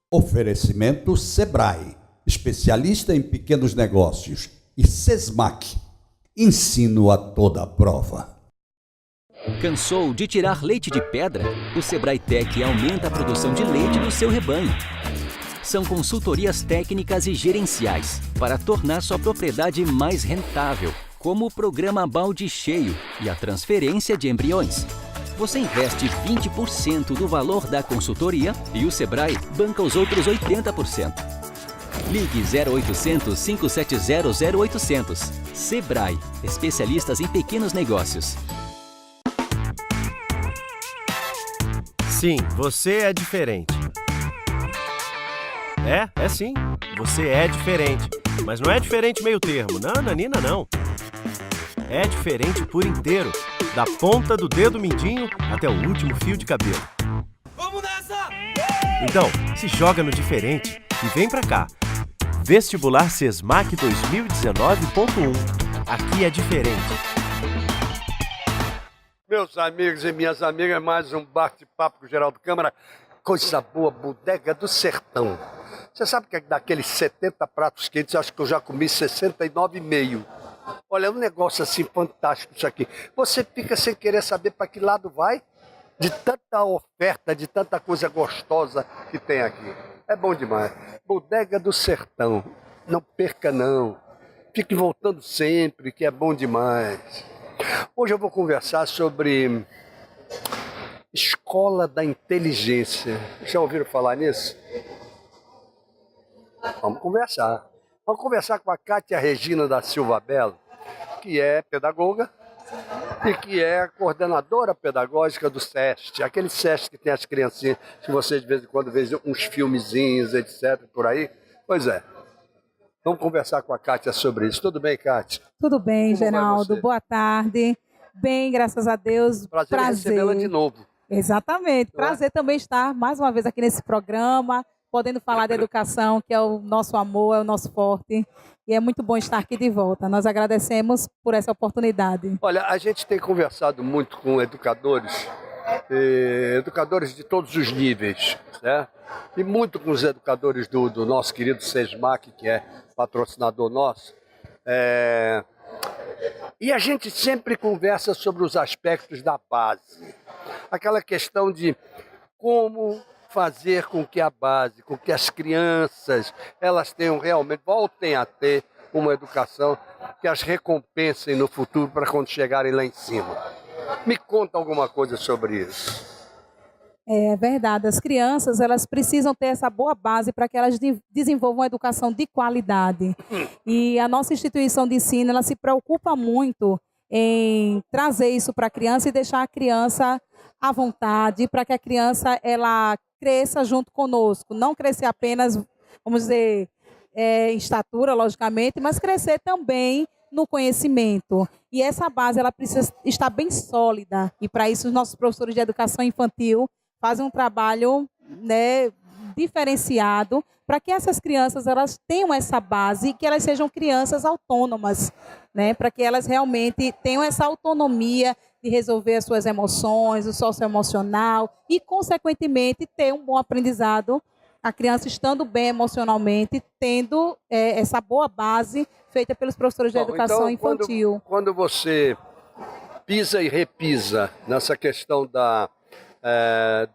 Oferecimento Sebrae, especialista em pequenos negócios, e Sesmac, ensino a toda prova. Cansou de tirar leite de pedra? O Sebrae Tech aumenta a produção de leite do seu rebanho. São consultorias técnicas e gerenciais para tornar sua propriedade mais rentável, como o programa Balde Cheio e a transferência de embriões. Você investe 20% do valor da consultoria e o Sebrae banca os outros 80%. Ligue 0800 570 0800. Sebrae, especialistas em pequenos negócios. Sim, você é diferente. É sim, você é diferente. Mas não é diferente meio termo, não, Nanina, não. É diferente por inteiro, da ponta do dedo mindinho até o último fio de cabelo. Vamos nessa! Então, se joga no diferente e vem pra cá. Vestibular Sesmac 2019.1. Aqui é diferente. Meus amigos e minhas amigas, mais um bate-papo com o Geraldo Câmara. Coisa boa, Bodega do Sertão. Você sabe que é daqueles 70 pratos quentes, acho que eu já comi 69,5. Olha, é um negócio assim fantástico isso aqui. Você fica sem querer saber para que lado vai, de tanta oferta, de tanta coisa gostosa que tem aqui. É bom demais. Bodega do Sertão. Não perca não. Fique voltando sempre, que é bom demais. Hoje eu vou conversar sobre Escola da Inteligência. Já ouviram falar nisso? Vamos conversar. Vamos conversar com a Cátia Regina da Silva Belo, que é pedagoga e que é coordenadora pedagógica do SEST. Aquele SEST que tem as criancinhas, que vocês de vez em quando veem uns filmezinhos, etc. por aí. Pois é. Vamos conversar com a Cátia sobre isso. Tudo bem, Cátia? Tudo bem, Como vai Geraldo. você? Boa tarde. Bem, graças a Deus. Prazer em recebê-la de novo. Exatamente. Não é? Prazer também estar mais uma vez aqui nesse programa, podendo falar da educação, que é o nosso amor, é o nosso forte. E é muito bom estar aqui de volta. Nós agradecemos por essa oportunidade. Olha, a gente tem conversado muito com educadores, educadores de todos os níveis, né? E muito com os educadores do nosso querido Sesmac, que é patrocinador nosso. E a gente sempre conversa sobre os aspectos da base. Aquela questão de como fazer com que a base, com que as crianças, elas tenham realmente, voltem a ter uma educação que as recompensem no futuro para quando chegarem lá em cima. Me conta alguma coisa sobre isso. É verdade, as crianças elas precisam ter essa boa base para que elas desenvolvam uma educação de qualidade. E a nossa instituição de ensino ela se preocupa muito em trazer isso para a criança e deixar a criança à vontade, para que a criança ela cresça junto conosco, não crescer apenas, vamos dizer, em estatura, logicamente, mas crescer também no conhecimento. E essa base ela precisa estar bem sólida. E para isso os nossos professores de educação infantil fazem um trabalho, né, diferenciado para que essas crianças elas tenham essa base e que elas sejam crianças autônomas, né, para que elas realmente tenham essa autonomia de resolver as suas emoções, o socioemocional e, consequentemente, ter um bom aprendizado, a criança estando bem emocionalmente, tendo essa boa base feita pelos professores de educação infantil. Quando você pisa e repisa nessa questão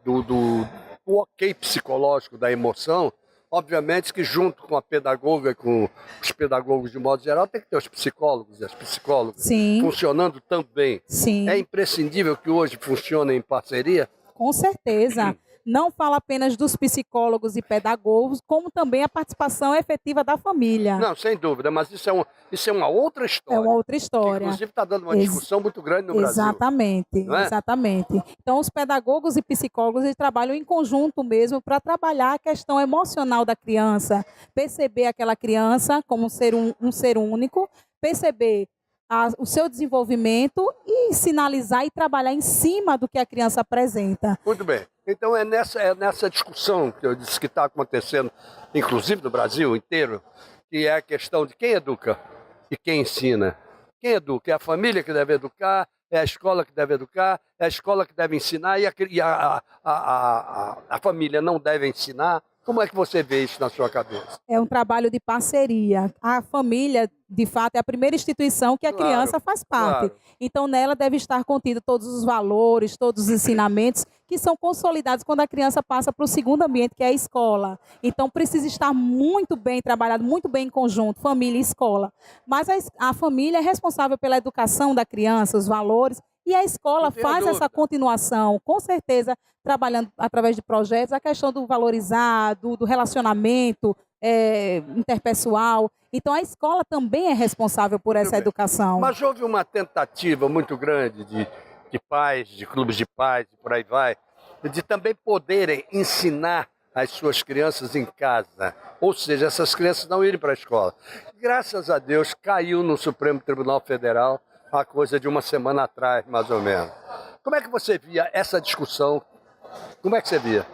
do ok psicológico da emoção, obviamente que junto com a pedagoga e com os pedagogos de modo geral, tem que ter os psicólogos e as psicólogas Sim. funcionando também. Sim. É imprescindível que hoje funcione em parceria? Com certeza. Não fala apenas dos psicólogos e pedagogos, como também a participação efetiva da família. Não, sem dúvida, mas isso é uma outra história. É uma outra história. Que, inclusive está dando uma discussão muito grande no Brasil. Exatamente, não é? exatamente. Então, os pedagogos e psicólogos eles trabalham em conjunto mesmo para trabalhar a questão emocional da criança, perceber aquela criança como um ser único, perceber o seu desenvolvimento e sinalizar e trabalhar em cima do que a criança apresenta. Muito bem. Então é nessa discussão que eu disse que está acontecendo, inclusive no Brasil inteiro, que é a questão de quem educa e quem ensina. Quem educa? É a família que deve educar, é a escola que deve educar, é a escola que deve ensinar e a família não deve ensinar. Como é que você vê isso na sua cabeça? É um trabalho de parceria. A família, de fato, é a primeira instituição que a Claro, criança faz parte. claro. Então, nela deve estar contido todos os valores, todos os ensinamentos que são consolidados quando a criança passa para o segundo ambiente, que é a escola. Então, precisa estar muito bem trabalhado, muito bem em conjunto, família e escola. Mas a família é responsável pela educação da criança, os valores, e a escola Não tenho faz essa dúvida. continuação, com certeza, trabalhando através de projetos, a questão do valorizar, do relacionamento interpessoal. Então, a escola também é responsável por essa bem. educação. Mas houve uma tentativa muito grande de pais, de clubes de pais e por aí vai, de também poderem ensinar as suas crianças em casa. Ou seja, essas crianças não irem para a escola. Graças a Deus, caiu no Supremo Tribunal Federal a coisa de uma semana atrás, mais ou menos. Como é que você via essa discussão? Como é que você via?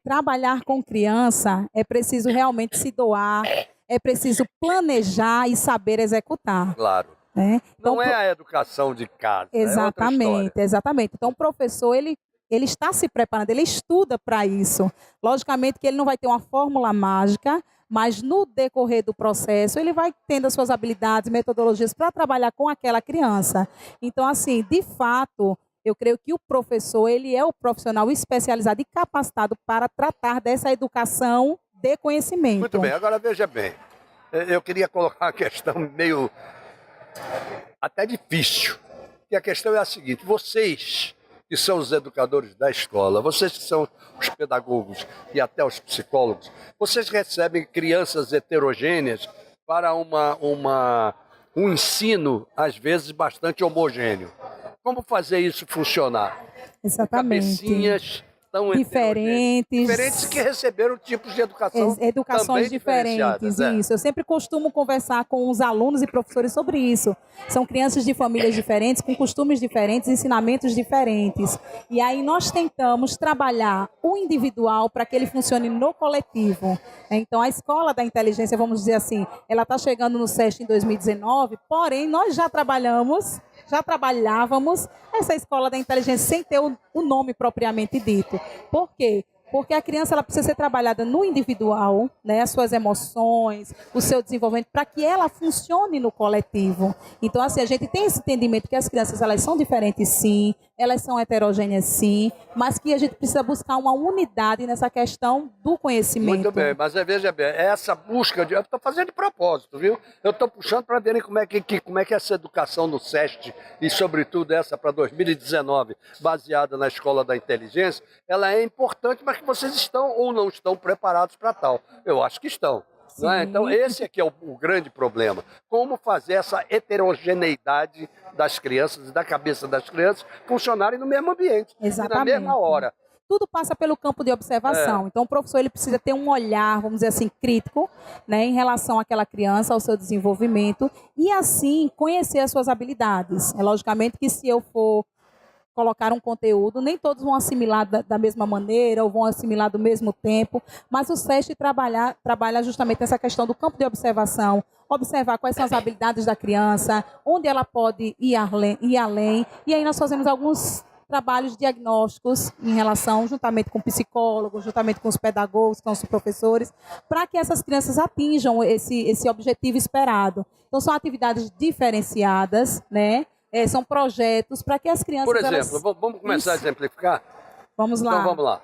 Trabalhar com criança é preciso realmente se doar, é preciso planejar e saber executar. Claro. Né? Não é a educação de casa. É outra Exatamente, história. exatamente. Então, o professor, ele está se preparando, ele estuda para isso. Logicamente que ele não vai ter uma fórmula mágica, mas no decorrer do processo, ele vai tendo as suas habilidades, metodologias para trabalhar com aquela criança. Então, assim, de fato, eu creio que o professor, ele é o profissional especializado e capacitado para tratar dessa educação de conhecimento. Muito bem, agora veja bem. Eu queria colocar uma questão meio até difícil. E a questão é a seguinte: vocês que são os educadores da escola, vocês que são os pedagogos e até os psicólogos, vocês recebem crianças heterogêneas para um ensino, às vezes, bastante homogêneo. Como fazer isso funcionar? Exatamente. Cabecinhas tão Diferentes. diferentes que receberam tipos de educação Educações também diferentes, diferenciadas, isso. Eu sempre costumo conversar com os alunos e professores sobre isso. São crianças de famílias diferentes, com costumes diferentes, ensinamentos diferentes. E aí nós tentamos trabalhar o individual para que ele funcione no coletivo. Então, a Escola da Inteligência, vamos dizer assim, ela está chegando no SESC em 2019, porém, nós já trabalhávamos essa Escola da Inteligência sem ter o nome propriamente dito. Por quê? Porque a criança ela precisa ser trabalhada no individual, né, as suas emoções, o seu desenvolvimento, para que ela funcione no coletivo. Então, assim, a gente tem esse entendimento que as crianças elas são diferentes, sim, elas são heterogêneas, sim, mas que a gente precisa buscar uma unidade nessa questão do conhecimento. Muito bem, mas veja bem, essa busca, eu estou fazendo de propósito, viu? Eu estou puxando para verem como é que essa educação no SESC, e sobretudo essa para 2019, baseada na Escola da Inteligência, ela é importante, mas que vocês estão ou não estão preparados para tal. Eu acho que estão. Não é? Então, esse aqui é o grande problema. Como fazer essa heterogeneidade das crianças, da cabeça das crianças, funcionarem no mesmo ambiente, Exatamente. e na mesma hora. Tudo passa pelo campo de observação. Então, o professor ele precisa ter um olhar, vamos dizer assim, crítico, né, em relação àquela criança, ao seu desenvolvimento, e assim conhecer as suas habilidades. É logicamente que se eu for colocar um conteúdo, nem todos vão assimilar da mesma maneira ou vão assimilar do mesmo tempo, mas o SESC trabalha justamente essa questão do campo de observação, observar quais são as habilidades da criança, onde ela pode ir além, e aí nós fazemos alguns trabalhos diagnósticos em relação, juntamente com psicólogos, juntamente com os pedagogos, com os professores, para que essas crianças atinjam esse objetivo esperado. Então, são atividades diferenciadas, né? São projetos para que as crianças... Por exemplo, vamos começar a exemplificar? Vamos lá. Então, vamos lá.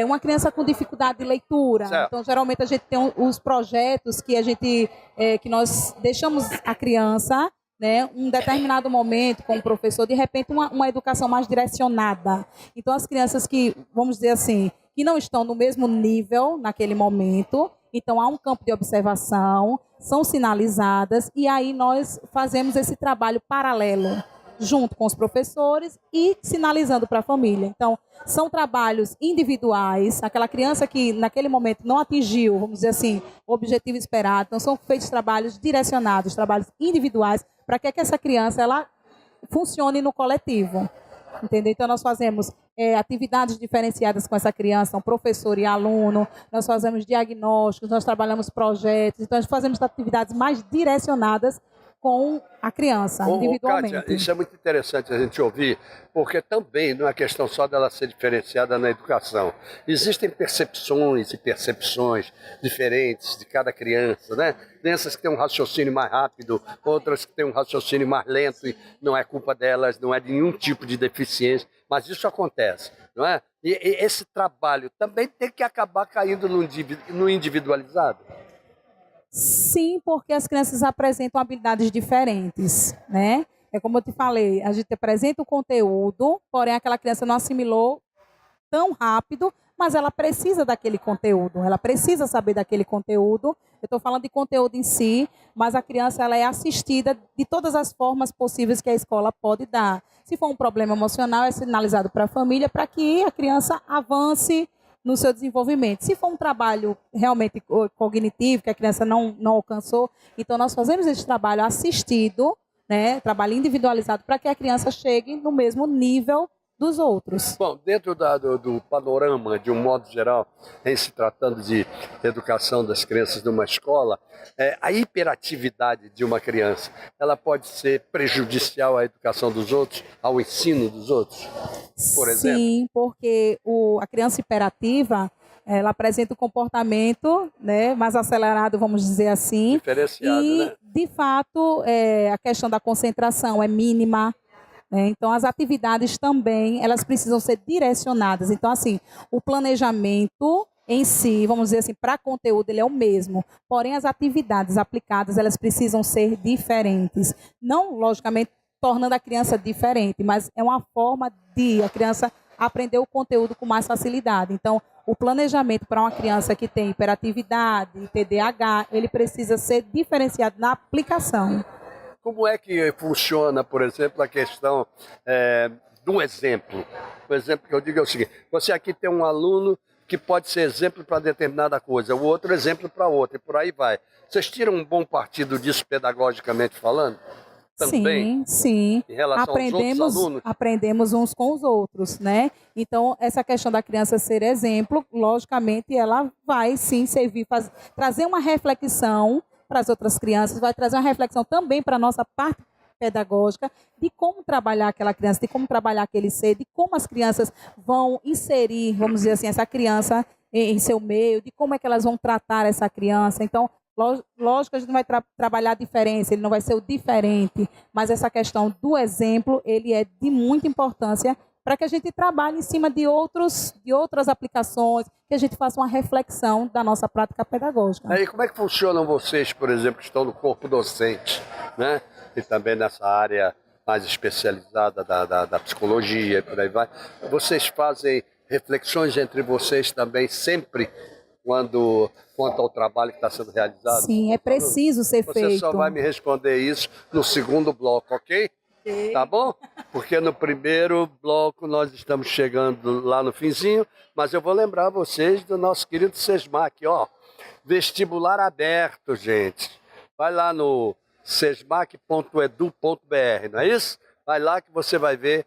Uma criança com dificuldade de leitura. Certo. Então, geralmente, a gente tem os projetos que nós deixamos a criança, né, um determinado momento com o professor, de repente, uma educação mais direcionada. Então, as crianças que, vamos dizer assim, que não estão no mesmo nível naquele momento, então há um campo de observação, são sinalizadas, e aí nós fazemos esse trabalho paralelo, junto com os professores e sinalizando para a família. Então, são trabalhos individuais, aquela criança que naquele momento não atingiu, vamos dizer assim, o objetivo esperado. Então, são feitos trabalhos direcionados, trabalhos individuais, para que essa criança ela funcione no coletivo. Entendeu? Então, nós fazemos atividades diferenciadas com essa criança, um professor e aluno, nós fazemos diagnósticos, nós trabalhamos projetos, então nós fazemos atividades mais direcionadas com a criança, individualmente. Kátia, isso é muito interessante a gente ouvir, porque também não é questão só dela ser diferenciada na educação. Existem percepções e percepções diferentes de cada criança, né? Crianças que têm um raciocínio mais rápido, outras que têm um raciocínio mais lento, e não é culpa delas, não é de nenhum tipo de deficiência, mas isso acontece, não é? E esse trabalho também tem que acabar caindo no individualizado. Sim, porque as crianças apresentam habilidades diferentes, né? É como eu te falei, a gente apresenta o conteúdo, porém aquela criança não assimilou tão rápido, mas ela precisa daquele conteúdo, ela precisa saber daquele conteúdo. Eu estou falando de conteúdo em si, mas a criança ela é assistida de todas as formas possíveis que a escola pode dar. Se for um problema emocional, é sinalizado para a família para que a criança avance no seu desenvolvimento. Se for um trabalho realmente cognitivo, que a criança não alcançou, então nós fazemos esse trabalho assistido, né, trabalho individualizado, para que a criança chegue no mesmo nível dos outros. Bom, dentro do panorama, de um modo geral, em se tratando de educação das crianças numa escola, a hiperatividade de uma criança, ela pode ser prejudicial à educação dos outros, ao ensino dos outros, por exemplo? Sim, porque a criança hiperativa, ela apresenta um comportamento, né, mais acelerado, vamos dizer assim. Diferenciado, e, né? de fato, a questão da concentração é mínima. Então, as atividades também, elas precisam ser direcionadas. Então, assim, o planejamento em si, vamos dizer assim, para conteúdo, ele é o mesmo. Porém, as atividades aplicadas, elas precisam ser diferentes. Não, logicamente, tornando a criança diferente, mas é uma forma de a criança aprender o conteúdo com mais facilidade. Então, o planejamento para uma criança que tem hiperatividade, TDAH, ele precisa ser diferenciado na aplicação. Como é que funciona, por exemplo, a questão do exemplo? O exemplo que eu digo é o seguinte: você aqui tem um aluno que pode ser exemplo para determinada coisa, o outro exemplo para outra, e por aí vai. Vocês tiram um bom partido disso pedagogicamente falando? Também? Sim. Em relação aos outros alunos? Aprendemos uns com os outros, né? Então, essa questão da criança ser exemplo, logicamente, ela vai sim servir, trazer uma reflexão para as outras crianças, vai trazer uma reflexão também para a nossa parte pedagógica de como trabalhar aquela criança, de como trabalhar aquele ser, de como as crianças vão inserir, vamos dizer assim, essa criança em seu meio, de como é que elas vão tratar essa criança. Então, lógico que a gente não vai trabalhar a diferença, ele não vai ser o diferente, mas essa questão do exemplo, ele é de muita importância para que a gente trabalhe em cima de outras aplicações, que a gente faça uma reflexão da nossa prática pedagógica. Aí, como é que funcionam vocês, por exemplo, que estão no corpo docente, né? E também nessa área mais especializada da psicologia e por aí vai? Vocês fazem reflexões entre vocês também sempre quanto ao trabalho que está sendo realizado? Sim, é preciso ser feito. Você só vai me responder isso no segundo bloco, ok? Tá bom? Porque no primeiro bloco nós estamos chegando lá no finzinho, mas eu vou lembrar vocês do nosso querido SESMAC, ó. Vestibular aberto, gente. Vai lá no sesmac.edu.br, não é isso? Vai lá que você vai ver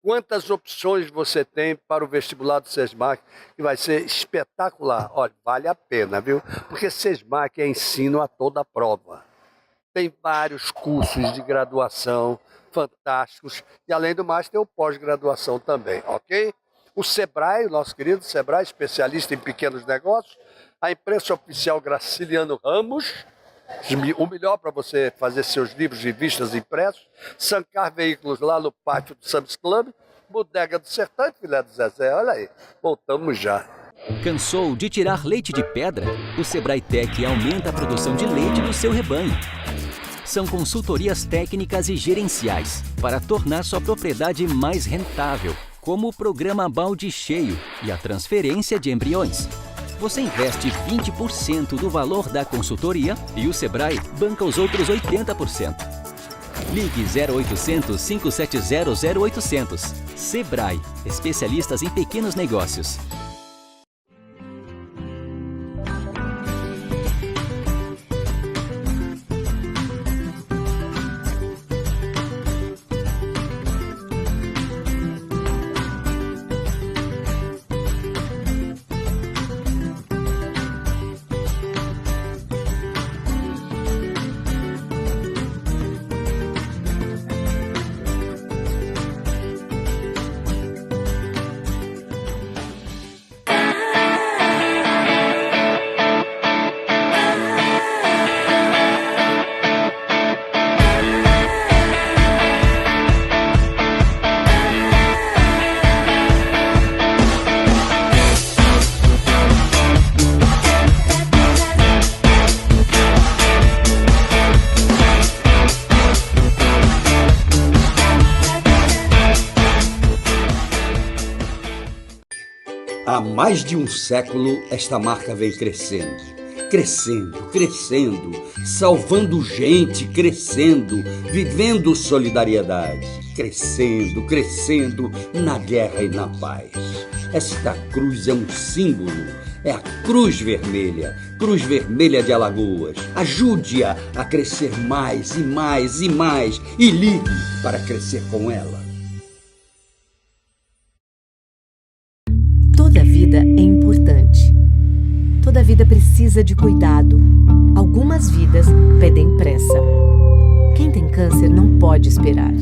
quantas opções você tem para o vestibular do SESMAC, que vai ser espetacular. Olha, vale a pena, viu? Porque SESMAC é ensino a toda prova. Tem vários cursos de graduação fantásticos e, além do mais, tem o pós-graduação também, ok? O SEBRAE, o nosso querido SEBRAE, especialista em pequenos negócios, a imprensa oficial Graciliano Ramos, o melhor para você fazer seus livros e revistas impressos, Sancar Veículos lá no pátio do Sam's Club, Bodega do Sertão e Filé do Zezé. Olha aí, voltamos já. Cansou de tirar leite de pedra? O Sebrae Tech aumenta a produção de leite do seu rebanho. São consultorias técnicas e gerenciais para tornar sua propriedade mais rentável, como o programa Balde Cheio e a transferência de embriões. Você investe 20% do valor da consultoria e o Sebrae banca os outros 80%. Ligue 0800 570 0800. Sebrae, especialistas em pequenos negócios. mais de um século, esta marca vem crescendo. Crescendo, crescendo, salvando gente, crescendo, vivendo solidariedade. Crescendo, crescendo, na guerra e na paz. Esta cruz é um símbolo, é a Cruz Vermelha de Alagoas. Ajude-a a crescer mais e mais e mais e ligue para crescer com ela. Toda vida é importante. Toda vida precisa de cuidado. Algumas vidas pedem pressa. Quem tem câncer não pode esperar.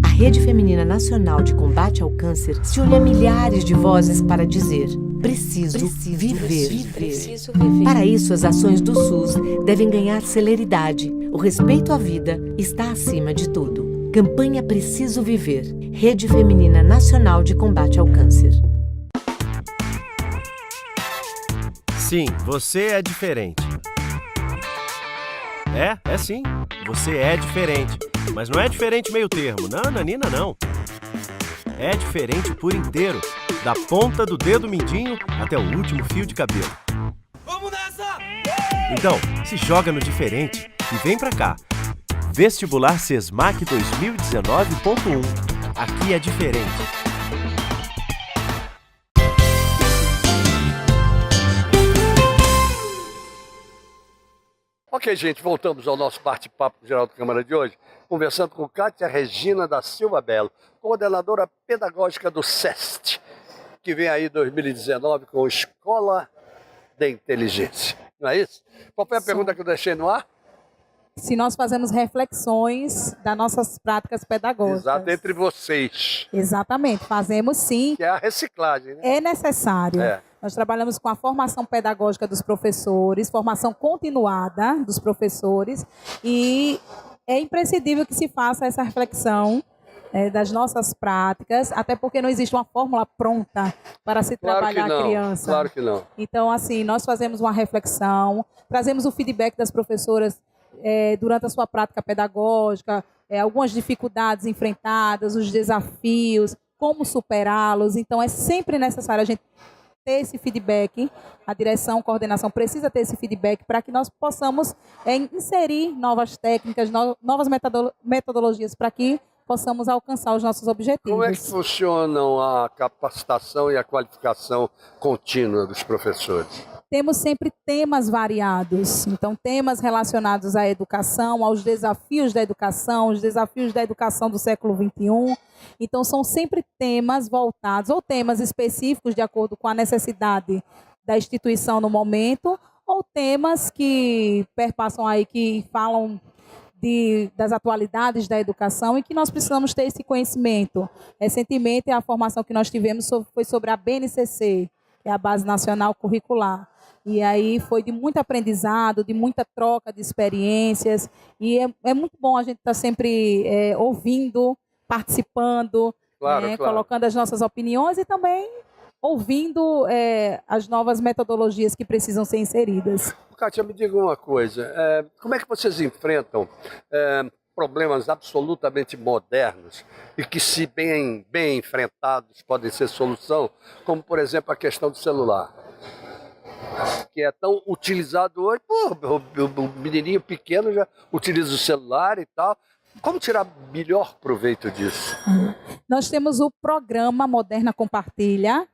A Rede Feminina Nacional de Combate ao Câncer se une a milhares de vozes para dizer: preciso viver. Para isso, as ações do SUS devem ganhar celeridade. O respeito à vida está acima de tudo. Campanha Preciso Viver. Rede Feminina Nacional de Combate ao Câncer. Sim, você é diferente. É sim. Você é diferente. Mas não é diferente meio termo. Não, Nanina, não. É diferente por inteiro. Da ponta do dedo mindinho até o último fio de cabelo. Vamos nessa! Então, se joga no diferente e vem pra cá. Vestibular SESMAC 2019.1. Aqui é diferente. Ok, gente, voltamos ao nosso bate-papo com o Geraldo Câmara de hoje, conversando com Kátia Regina da Silva Belo, coordenadora pedagógica do SEST, que vem aí 2019 com Escola de Inteligência. Não é isso? Qual foi a pergunta que eu deixei no ar? Se nós fazemos reflexões das nossas práticas pedagógicas. Exato, entre vocês. Exatamente, fazemos sim. Que é a reciclagem, né? É necessário. É. Nós trabalhamos com a formação pedagógica dos professores, formação continuada dos professores, e é imprescindível que se faça essa reflexão das nossas práticas, até porque não existe uma fórmula pronta para se trabalhar a criança. Claro que não. Então, assim, nós fazemos uma reflexão, trazemos o feedback das professoras durante a sua prática pedagógica, algumas dificuldades enfrentadas, os desafios, como superá-los. Então, é sempre necessário a gente ter esse feedback, a direção, a coordenação precisa ter esse feedback para que nós possamos inserir novas técnicas, novas metodologias para que possamos alcançar os nossos objetivos. Como é que funcionam a capacitação e a qualificação contínua dos professores? Temos sempre temas variados, então temas relacionados à educação, aos desafios da educação, os desafios da educação do século XXI. Então são sempre temas voltados, ou temas específicos de acordo com a necessidade da instituição no momento, ou temas que perpassam aí, que falam das atualidades da educação e que nós precisamos ter esse conhecimento. Recentemente, a formação que nós tivemos foi sobre a BNCC, que é a Base Nacional Curricular. E aí foi de muito aprendizado, de muita troca de experiências. E é muito bom a gente estar sempre ouvindo, participando, Claro. colocando as nossas opiniões e também ouvindo as novas metodologias que precisam ser inseridas. Kátia, me diga uma coisa. Como é que vocês enfrentam problemas absolutamente modernos e que, se bem enfrentados, podem ser solução, como, por exemplo, a questão do celular, que é tão utilizado hoje? O menininho pequeno já utiliza o celular e tal. Como tirar melhor proveito disso? Nós temos o programa Moderna Compartilha,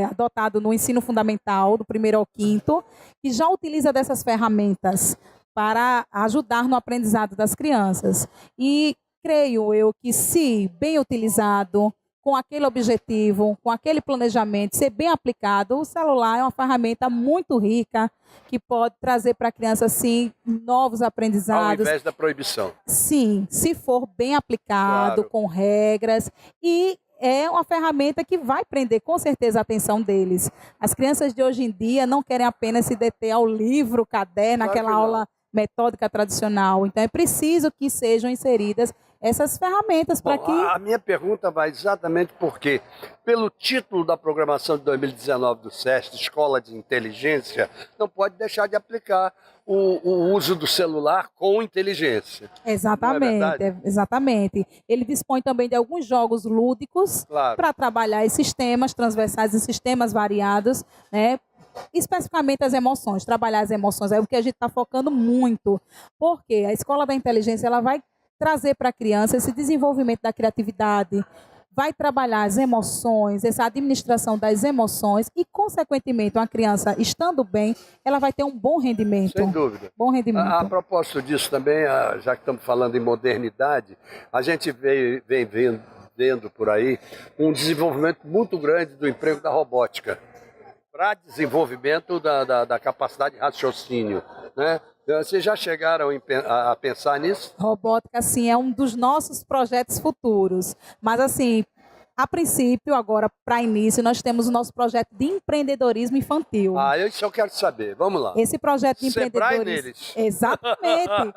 adotado no ensino fundamental, do 1º ao 5º, que já utiliza dessas ferramentas para ajudar no aprendizado das crianças. E creio eu que, se bem utilizado, com aquele objetivo, com aquele planejamento, ser bem aplicado, o celular é uma ferramenta muito rica que pode trazer para a criança, sim, novos aprendizados. Ao invés da proibição. Sim, se for bem aplicado, Claro. com regras, e é uma ferramenta que vai prender com certeza a atenção deles. As crianças de hoje em dia não querem apenas se deter ao livro, caderno, Claro aquela que não. aula metódica tradicional. Então é preciso que sejam inseridas essas ferramentas para Bom, que... a minha pergunta vai exatamente porque, pelo título da programação de 2019 do SESC, Escola de Inteligência, não pode deixar de aplicar o uso do celular com inteligência. Exatamente, Não é verdade? exatamente. Ele dispõe também de alguns jogos lúdicos Claro. para trabalhar esses temas transversais, esses temas variados, né? Especificamente as emoções, trabalhar as emoções, é o que a gente está focando muito, porque a Escola da Inteligência ela vai trazer para a criança esse desenvolvimento da criatividade, vai trabalhar as emoções, essa administração das emoções e, consequentemente, uma criança estando bem, ela vai ter um bom rendimento. Sem dúvida. Bom rendimento. A propósito disso também, já que estamos falando em modernidade, a gente vem vendo por aí um desenvolvimento muito grande do emprego da robótica para desenvolvimento da capacidade de raciocínio, né? Vocês já chegaram a pensar nisso? Robótica, assim, é um dos nossos projetos futuros. Mas, assim, a princípio, agora, para início, nós temos o nosso projeto de empreendedorismo infantil. Isso eu quero saber. Vamos lá. Esse projeto de Sebrae empreendedorismo... neles. Exatamente.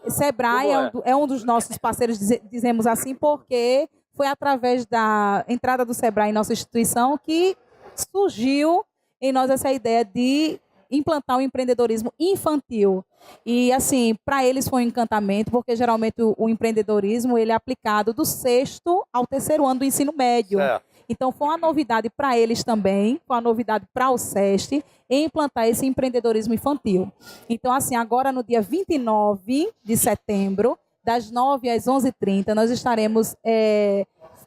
Sebrae Como é um dos nossos parceiros, dizemos assim, porque foi através da entrada do Sebrae em nossa instituição que surgiu em nós essa ideia de implantar o empreendedorismo infantil. E, assim, para eles foi um encantamento, porque geralmente o empreendedorismo ele é aplicado do 6º ao 3º ano do ensino médio. Certo. Então, foi uma novidade para eles também, foi uma novidade para o SESC, em implantar esse empreendedorismo infantil. Então, assim, agora no dia 29 de setembro, das 9 às 11h30, nós estaremos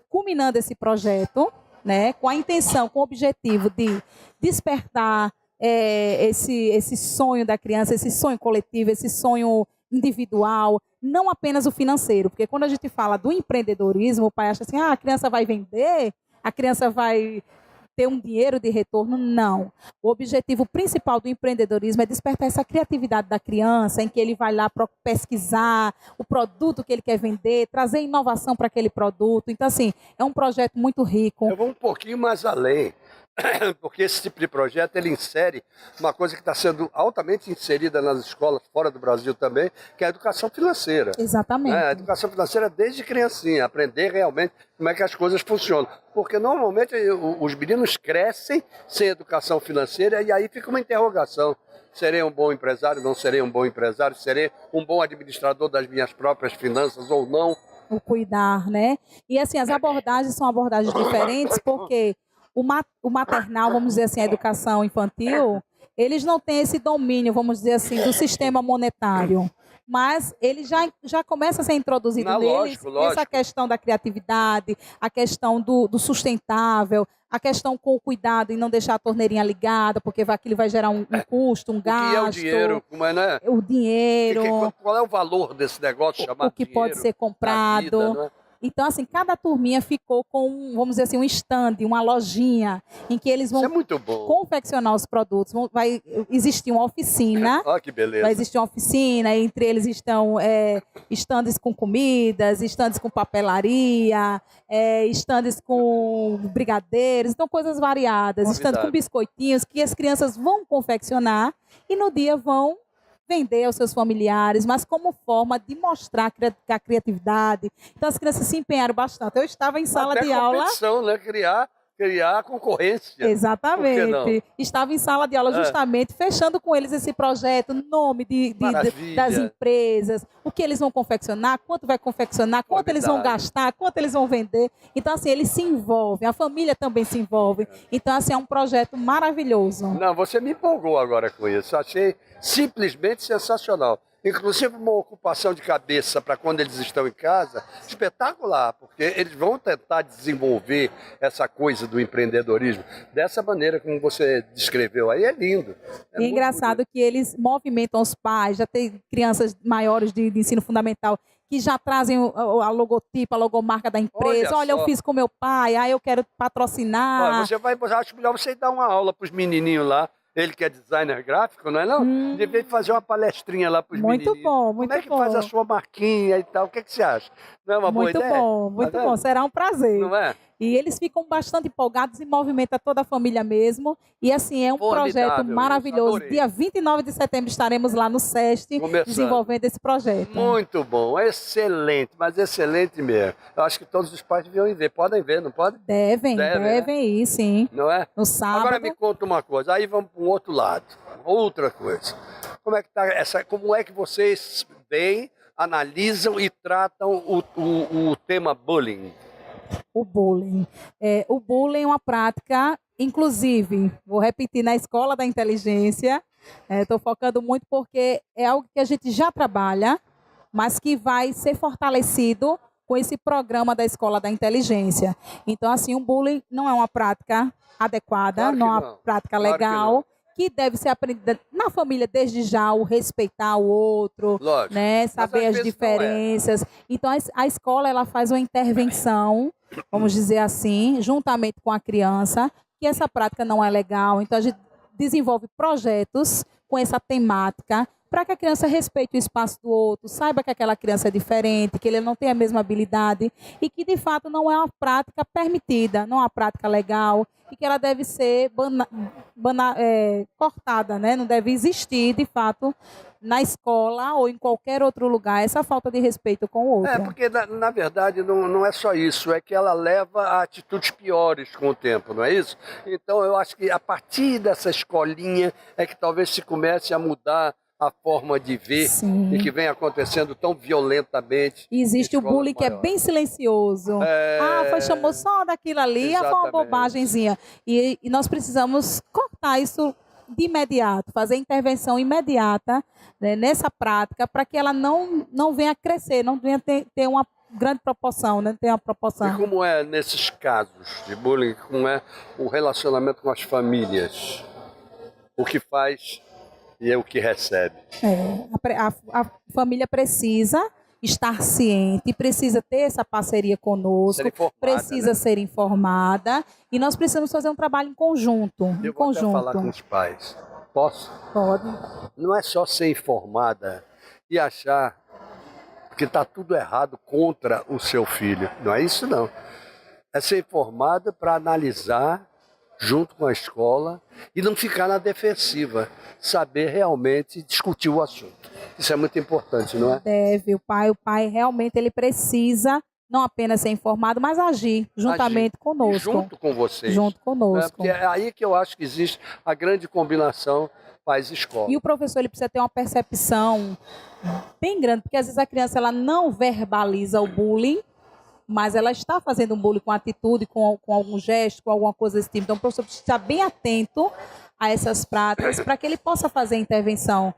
culminando esse projeto, né, com a intenção, com o objetivo de despertar esse sonho da criança, esse sonho coletivo, esse sonho individual, não apenas o financeiro, porque quando a gente fala do empreendedorismo, o pai acha assim, a criança vai vender, a criança vai ter um dinheiro de retorno. Não. O objetivo principal do empreendedorismo é despertar essa criatividade da criança, em que ele vai lá pesquisar o produto que ele quer vender, trazer inovação para aquele produto. Então, assim, é um projeto muito rico. Eu vou um pouquinho mais além, porque esse tipo de projeto ele insere uma coisa que está sendo altamente inserida nas escolas fora do Brasil também, que é a educação financeira. Exatamente. A educação financeira desde criancinha, aprender realmente como é que as coisas funcionam. Porque normalmente os meninos crescem sem educação financeira e aí fica uma interrogação. Serei um bom empresário, não serei um bom empresário? Serei um bom administrador das minhas próprias finanças ou não? O cuidar, né? E, assim, as abordagens são abordagens diferentes, porque o maternal, vamos dizer assim, a educação infantil, eles não têm esse domínio, vamos dizer assim, do sistema monetário. Mas ele já começa a ser introduzido neles essa questão da criatividade, a questão do sustentável, a questão com o cuidado em não deixar a torneirinha ligada, porque aquilo vai gerar um custo, um gasto. O que é o dinheiro? Como é, né? O dinheiro. Qual é o valor desse negócio chamado o que dinheiro? pode ser comprado. Vida, não é? Então, assim, cada turminha ficou com, vamos dizer assim, um stand, uma lojinha, em que eles vão Isso é muito bom. confeccionar os produtos. Vai existir uma oficina. Olha que beleza. Vai existir uma oficina, entre eles estão estandes com comidas, estandes com papelaria, estandes com brigadeiros, então coisas variadas, estandes com biscoitinhos que as crianças vão confeccionar e no dia vão vender aos seus familiares, mas como forma de mostrar a criatividade. Então as crianças se empenharam bastante. Eu estava em sala de aula. Competição, né? Criar concorrência. Exatamente. Estava em sala de aula justamente fechando com eles esse projeto, nome das empresas, o que eles vão confeccionar, quanto vai confeccionar, quanto eles vão gastar, quanto eles vão vender. Então, assim, eles se envolvem, a família também se envolve. Então, assim, é um projeto maravilhoso. Não, você me empolgou agora com isso. Achei simplesmente sensacional. Inclusive uma ocupação de cabeça para quando eles estão em casa, espetacular, porque eles vão tentar desenvolver essa coisa do empreendedorismo dessa maneira como você descreveu aí, é lindo. É engraçado que eles movimentam os pais, já tem crianças maiores de ensino fundamental que já trazem a logotipo, a logomarca da empresa. Olha, eu fiz com meu pai, eu quero patrocinar. Acho melhor você dar uma aula para os menininhos lá. Ele que é designer gráfico, não é não? Devia fazer uma palestrinha lá para os meninos. Muito bom, muito bom. Como é que faz a sua marquinha e tal? O que você acha? Não é uma boa ideia? Muito bom. Será um prazer. Não é? E eles ficam bastante empolgados e movimenta toda a família mesmo. E assim, é um projeto maravilhoso. Adorei. Dia 29 de setembro estaremos lá no SEST desenvolvendo esse projeto. Muito bom, excelente, mas excelente mesmo. Eu acho que todos os pais deviam ir ver. Podem ver, não podem? Devem ir, sim. Não é? No sábado. Agora me conta uma coisa, aí vamos para um outro lado, outra coisa. Como é que tá como é que vocês veem, analisam e tratam o tema bullying? O bullying. O bullying é uma prática, inclusive, vou repetir, na Escola da Inteligência. Estou focando muito porque é algo que a gente já trabalha, mas que vai ser fortalecido com esse programa da Escola da Inteligência. Então, assim, o bullying não é uma prática adequada, Claro que não é uma prática legal, que deve ser aprendida na família desde já, o respeitar o outro, Lógico. né, saber às as vezes diferenças. Então, a escola ela faz uma intervenção, vamos dizer assim, juntamente com a criança, que essa prática não é legal. Então, a gente desenvolve projetos com essa temática para que a criança respeite o espaço do outro, saiba que aquela criança é diferente, que ele não tem a mesma habilidade e que, de fato, não é uma prática permitida, não é uma prática legal e que ela deve ser cortada, né? Não deve existir, de fato, na escola ou em qualquer outro lugar, essa falta de respeito com o outro. Porque, na verdade, não é só isso, é que ela leva a atitudes piores com o tempo, não é isso? Então, eu acho que a partir dessa escolinha é que talvez se comece a mudar a forma de ver. Sim. E que vem acontecendo tão violentamente. E existe o bullying que é bem silencioso. Chamou só daquilo ali, foi uma bobagemzinha. E nós precisamos cortar isso de imediato, fazer intervenção imediata, né, nessa prática, para que ela não venha crescer, não venha ter uma grande proporção, né? Tem uma proporção. E como é nesses casos de bullying, como é o relacionamento com as famílias? O que faz e é o que recebe. A família precisa estar ciente, precisa ter essa parceria conosco, precisa ser informada e nós precisamos fazer um trabalho em conjunto. Eu vou até falar com os pais. Posso? Pode. Não é só ser informada e achar que está tudo errado contra o seu filho. Não é isso, não. É ser informada para analisar junto com a escola e não ficar na defensiva, saber realmente discutir o assunto. Isso é muito importante, não é? Deve, o pai realmente ele precisa não apenas ser informado, mas agir juntamente conosco. E junto com vocês. Junto conosco. Porque é aí que eu acho que existe a grande combinação pais-escola. E o professor ele precisa ter uma percepção bem grande, porque às vezes a criança ela não verbaliza o bullying, mas ela está fazendo um bullying com atitude, com algum gesto, com alguma coisa desse tipo. Então, o professor precisa estar bem atento a essas práticas para que ele possa fazer a intervenção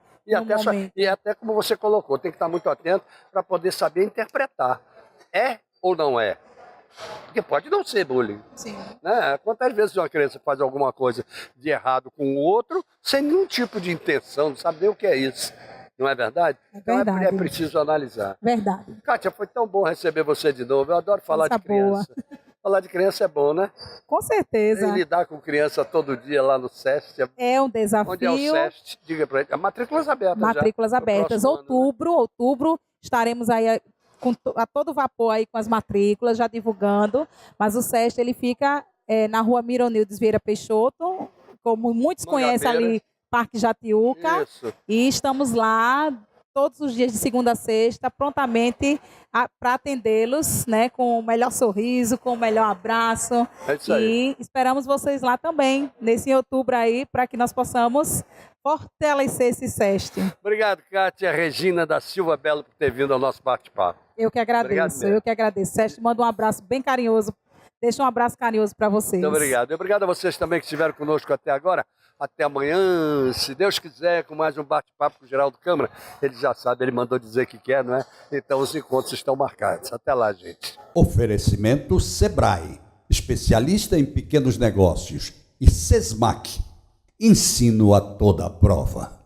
e até como você colocou, tem que estar muito atento para poder saber interpretar. É ou não é? Porque pode não ser bullying. Sim. Né? Quantas vezes uma criança faz alguma coisa de errado com o outro sem nenhum tipo de intenção, não sabe nem o que é isso. Não é verdade? É verdade. Então é preciso analisar. Verdade. Kátia, foi tão bom receber você de novo. Eu adoro falar de criança. Falar de criança é bom, né? Com certeza. E lidar com criança todo dia lá no SEST. É um desafio. Onde é o SEST? Diga pra gente. Matrículas abertas. Matrículas abertas. Outubro, estaremos aí a todo vapor aí com as matrículas, já divulgando. Mas o SEST, ele fica na rua Mironildes Vieira Peixoto, como muitos conhecem ali, Parque Jatiuca. Isso. E estamos lá todos os dias de segunda a sexta, prontamente para atendê-los, né, com o melhor sorriso, com o melhor abraço. É isso aí. E esperamos vocês lá também, nesse outubro aí, para que nós possamos fortalecer esse SEST. Obrigado, Kátia Regina da Silva Belo, por ter vindo ao nosso bate-papo. Eu que agradeço, SEST, manda um abraço bem carinhoso. Deixa um abraço carinhoso para vocês. Muito obrigado. Obrigado a vocês também que estiveram conosco até agora. Até amanhã, se Deus quiser, com mais um bate-papo com o Geraldo Câmara. Ele já sabe, ele mandou dizer que quer, não é? Então os encontros estão marcados. Até lá, gente. Oferecimento Sebrae, especialista em pequenos negócios, e Sesmac, ensino a toda a prova.